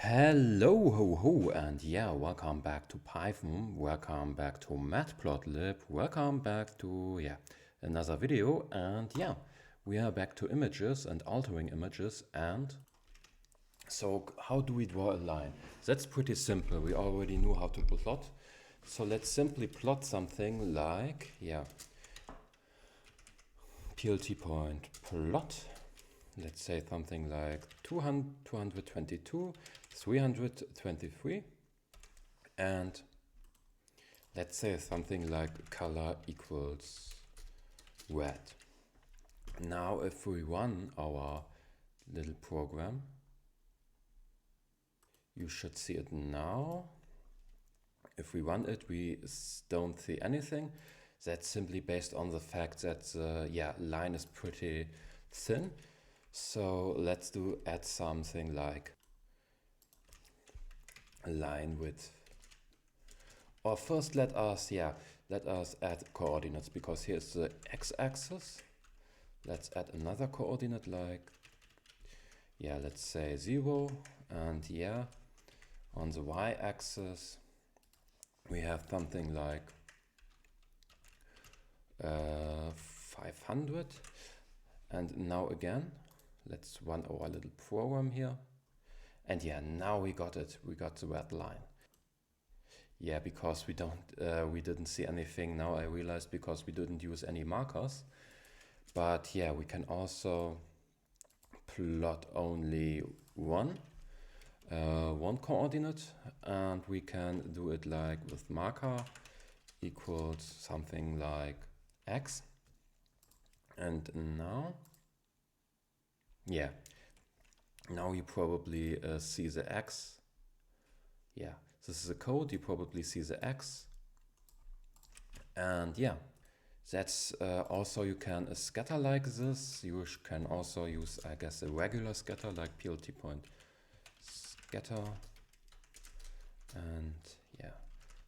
Hello, ho, ho, and yeah, welcome back to Python, welcome back to Matplotlib, welcome back to, another video, and yeah, we are back to images and altering images, and so how do we draw a line? That's pretty simple, we already knew how to plot, so let's simply plot something like, plt point plot. Let's say something like 200, 222, 323, and let's say something like color equals red. Now if we run our little program, you should see it now. If we run it, we don't see anything. That's simply based on the fact that the line is pretty thin. So let's add something like a line width. Or first let us add coordinates, because here's the x-axis. Let's add another coordinate like let's say 0, and on the y-axis we have something like 500, and now again let's run our little program here. And now we got it. We got the red line. Because we didn't see anything. Now I realized, because we didn't use any markers. But we can also plot only one coordinate, and we can do it like with marker equals something like x. And now now you probably see the x. This is the code. You probably see the x. And that's also, you can scatter like this. You can also use, I guess, a regular scatter like plt point scatter. And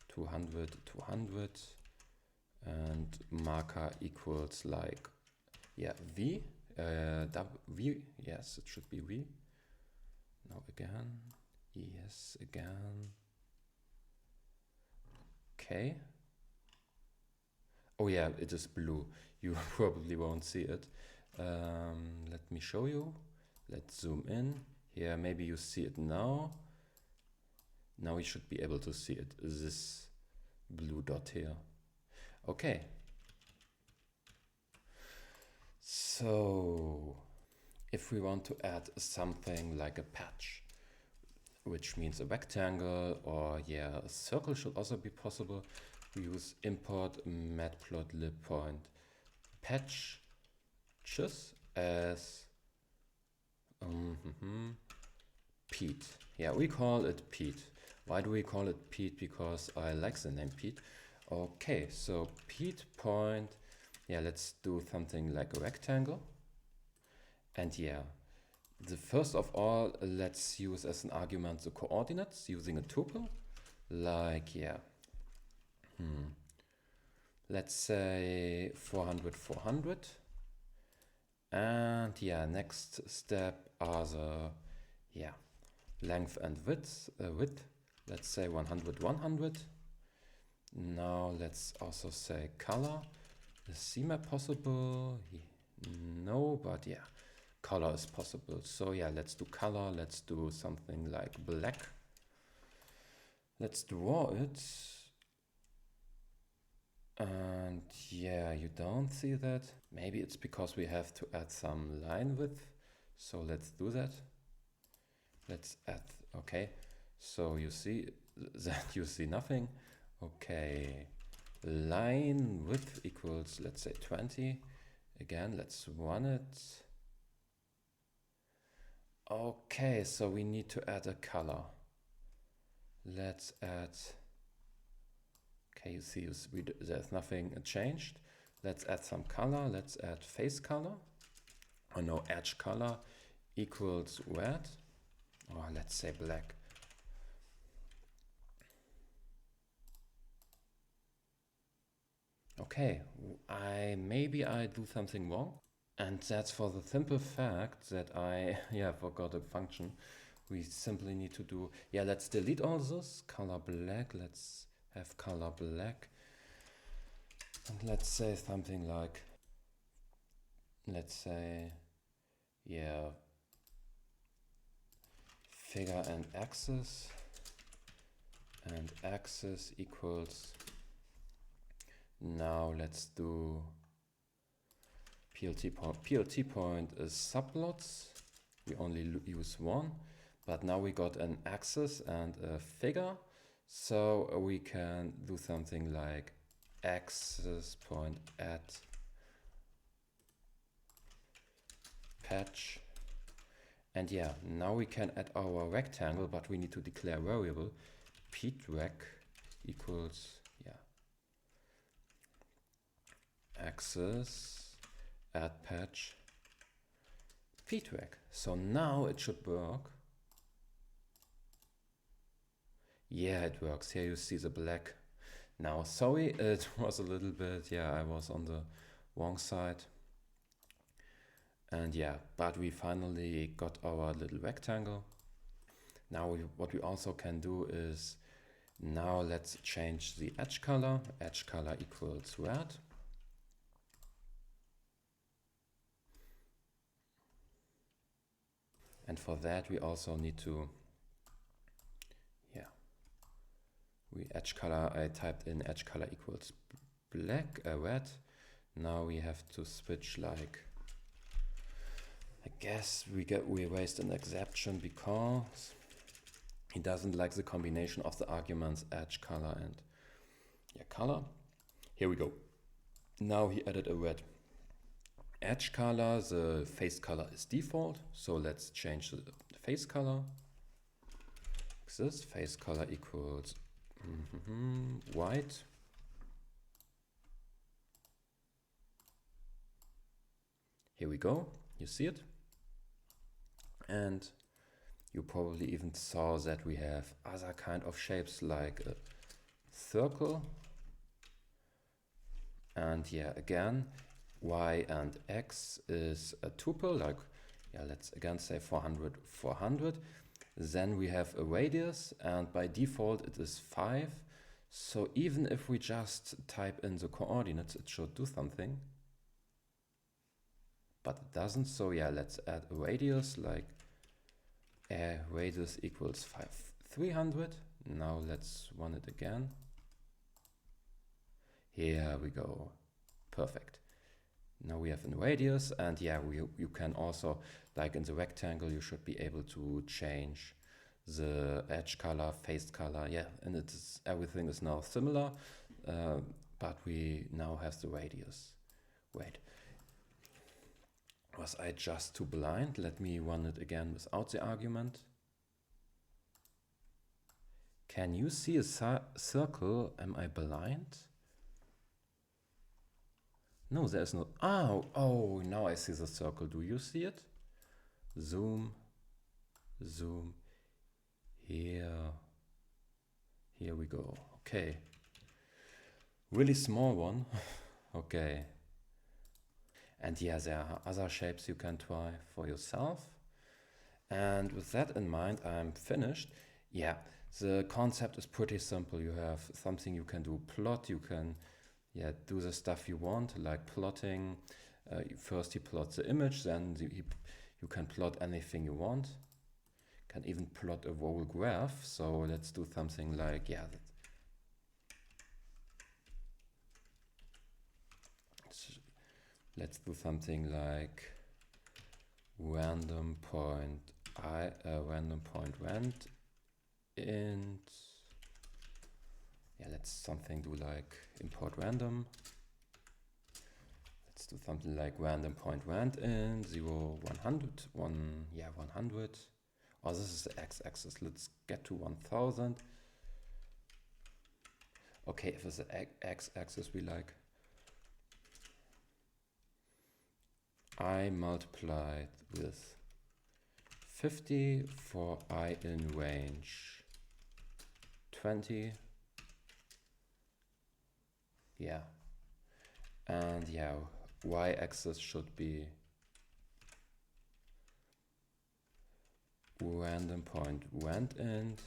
200, 200. And marker equals like v. V, yes, it should be v. Now again, yes, again. Okay. Oh yeah, it is blue. You probably won't see it. Let me show you. Let's zoom in. Here, maybe you see it now. Now we should be able to see it. This blue dot here. Okay. So if we want to add something like a patch, which means a rectangle, or a circle should also be possible, we use import matplotlib point patches as Pete. We call it Pete. Why do we call it Pete? Because I like the name Pete. Okay, so Pete point, let's do something like a rectangle. And the first of all, let's use as an argument the coordinates using a tuple. Like, let's say 400, 400. And next step are the, length and width. Let's say 100, 100. Now let's also say color. Is CMap possible? No, but color is possible. So let's do color. Let's do something like black. Let's draw it. And you don't see that. Maybe it's because we have to add some line width. So let's do that. Let's add, okay. So you see that you see nothing. Okay, line width equals, let's say 20. Again, let's run it. Okay, so we need to add a color. Let's add, okay, you see there's nothing changed. Let's add some color. Let's add face color. Oh no, edge color equals red. Or let's say black. Okay, maybe I do something wrong. And that's for the simple fact that I forgot a function we simply need to do, yeah, let's delete all this, color black, let's have color black. And let's say something like, let's say, yeah, figure and axis equals, now let's do PLT point. PLT point is subplots, we only use one, but now we got an axis and a figure, so we can do something like axis point at patch. And yeah, now we can add our rectangle, but we need to declare variable ptrec equals, yeah, axis add patch ptrec. So now it should work. Yeah, it works. Here you see the black. Now, sorry, it was a little bit, yeah, I was on the wrong side. And yeah, but we finally got our little rectangle. Now what we also can do is, now let's change the edge color. Edge color equals red. And for that we also need to, yeah, we edge color, I typed in edge color equals black, red. Now we have to switch, like, I guess we raised an exception because he doesn't like the combination of the arguments edge color and, yeah, color. Here we go. Now he added a red edge color. The face color is default, so let's change the face color. This face color equals white. Here we go. You see it? And you probably even saw that we have other kind of shapes, like a circle. And yeah, again, y and x is a tuple, like, yeah, let's again say 400, 400. Then we have a radius, and by default it is 5. So even if we just type in the coordinates, it should do something. But it doesn't, so yeah, let's add a radius, like radius equals 300. Now let's run it again. Here we go. Perfect. Now we have a radius, and yeah, you can also, like in the rectangle, you should be able to change the edge color, face color, yeah, and everything is now similar, but we now have the radius. Wait, was I just too blind? Let me run it again without the argument. Can you see a circle? Am I blind? No, there's no. Oh, now I see the circle. Do you see it? Zoom, zoom. Here we go. Okay. Really small one. Okay. And yeah, there are other shapes you can try for yourself. And with that in mind, I'm finished. Yeah, the concept is pretty simple. You have something you can do, plot, you can, yeah, do the stuff you want, like plotting. First he plots the image, then you can plot anything you want. Can even plot a whole graph. So let's do something like, yeah, let's do something like random point rand int. Yeah, let's something do like import random. Let's do something like random point rand int 0 100 100. Oh, this is the x-axis. Let's get to 1000. Okay, if it's the x-axis we like, I multiplied with 50 for I in range 20. Yeah. And yeah, y-axis should be random point went int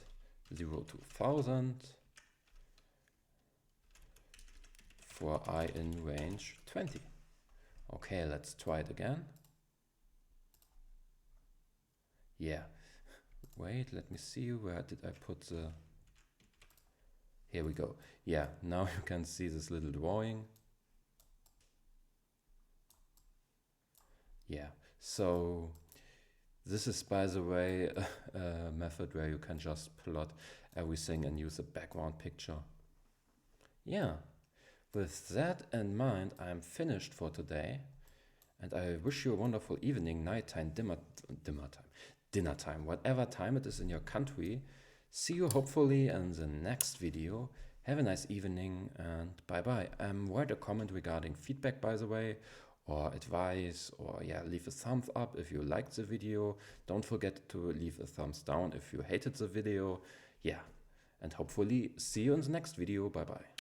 0 to 1000 for I in range 20. Okay, let's try it again. Yeah, wait, let me see, where did I put the... Here we go. Yeah, now you can see this little drawing. Yeah, so this is, by the way, a method where you can just plot everything and use a background picture. Yeah, with that in mind, I'm finished for today. And I wish you a wonderful evening, nighttime, dinner time, whatever time it is in your country. See you hopefully in the next video. Have a nice evening and bye-bye. Write a comment regarding feedback, by the way, or advice, or yeah, leave a thumbs up if you liked the video. Don't forget to leave a thumbs down if you hated the video. Yeah, and hopefully see you in the next video. Bye-bye.